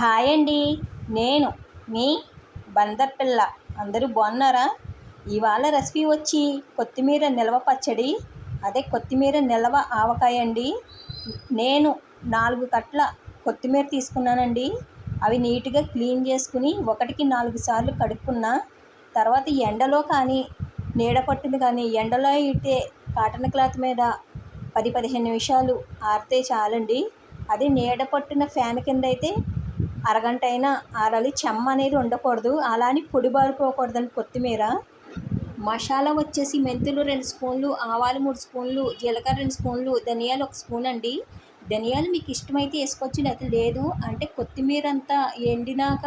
Hi అండి. నేను మీ బందర్ పిల్ల. అందరూ బాగున్నారా? ఇవాళ రెసిపీ వచ్చి కొత్తిమీర నిల్వ పచ్చడి, అదే కొత్తిమీర నిల్వ ఆవకాయ అండి. నేను 4 కట్టల కొత్తిమీర తీసుకున్నానండి. అవి నీట్గా క్లీన్ చేసుకుని 1కి 4 సార్లు కడుక్కున్నా. తర్వాత ఎండలో కానీ నీడ పట్టింది కానీ ఎండలో అయితే కాటన్ క్లాత్ మీద 10-15 నిమిషాలు ఆరితే చాలండి. అది నీడ పట్టిన ఫ్యాన్ కింద అయితే అరగంట అయినా ఆరాలి. చెమ్మ అనేది ఉండకూడదు, అలా అని పొడి బారిపోకూడదండి. కొత్తిమీర మసాలా వచ్చేసి మెంతులు 2 స్పూన్లు, ఆవాలు 3 స్పూన్లు, జీలకర్ర 2 స్పూన్లు, ధనియాలు 1 స్పూన్ అండి. ధనియాలు మీకు ఇష్టమైతే వేసుకోవచ్చు, లేకపోతే లేదు. అంటే కొత్తిమీర అంతా ఎండినాక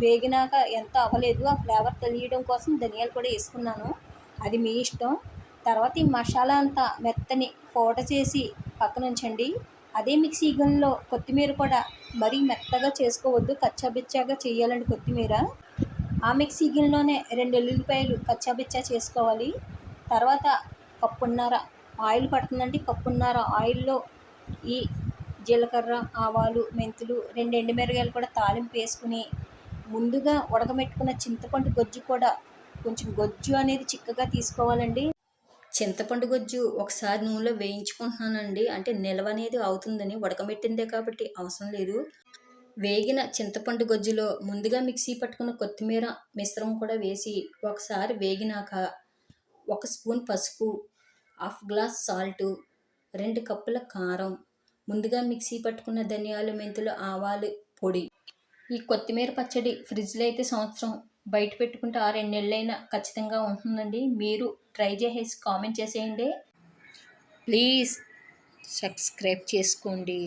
వేగినాక ఎంత అవ్వలేదు, ఆ ఫ్లేవర్ తెలియడం కోసం ధనియాలు కూడా వేసుకున్నాను. అది మీ ఇష్టం. తర్వాత ఈ మసాలా అంతా మెత్తని పౌడర్ చేసి పక్కన ఉంచండి. అదే మిక్సీ గిన్నెలో కొత్తిమీర కూడా మరీ మెత్తగా చేసుకోవద్దు, కచ్చాబిచ్చాగా చేయాలండి కొత్తిమీర. ఆ మిక్సీ గిన్నెలోనే 2 ఎల్లుల్లిపాయలు కచ్చాబిచ్చా చేసుకోవాలి. తర్వాత కప్పున్నర ఆయిల్ పడుతుందండి. కప్పున్నర ఆయిల్లో ఈ జీలకర్ర, ఆవాలు, మెంతులు, 2 ఎండుమిరగాయలు కూడా తాలింపు వేసుకుని, ముందుగా ఉడకబెట్టుకున్న చింతపండు గొజ్జు కూడా కొంచెం గొజ్జు అనేది చిక్కగా తీసుకోవాలండి. చింతపండు గొజ్జు ఒకసారి నూనెలో వేయించుకుంటున్నానండి, అంటే నిల్వ అనేది అవుతుందని. ఉడకబెట్టిందే కాబట్టి అవసరం లేదు. వేగిన చింతపండు గొజ్జులో ముందుగా మిక్సీ పట్టుకున్న కొత్తిమీర మిశ్రమం కూడా వేసి ఒకసారి వేగినాక 1 స్పూన్ పసుపు, హాఫ్ గ్లాస్ సాల్టు, 2 కప్పుల కారం, ముందుగా మిక్సీ పట్టుకున్న ధనియాలు, మెంతులు, ఆవాలు పొడి. ఈ కొత్తిమీర పచ్చడి ఫ్రిడ్జ్లో అయితే సంవత్సరం, బయట పెట్టుకుంటే 6-7 నెలలైనా ఖచ్చితంగా ఉంటుందండి. మీరు ట్రై చేసేసి కామెంట్ చేసేయండి. ప్లీజ్ సబ్స్క్రైబ్ చేసుకోండి.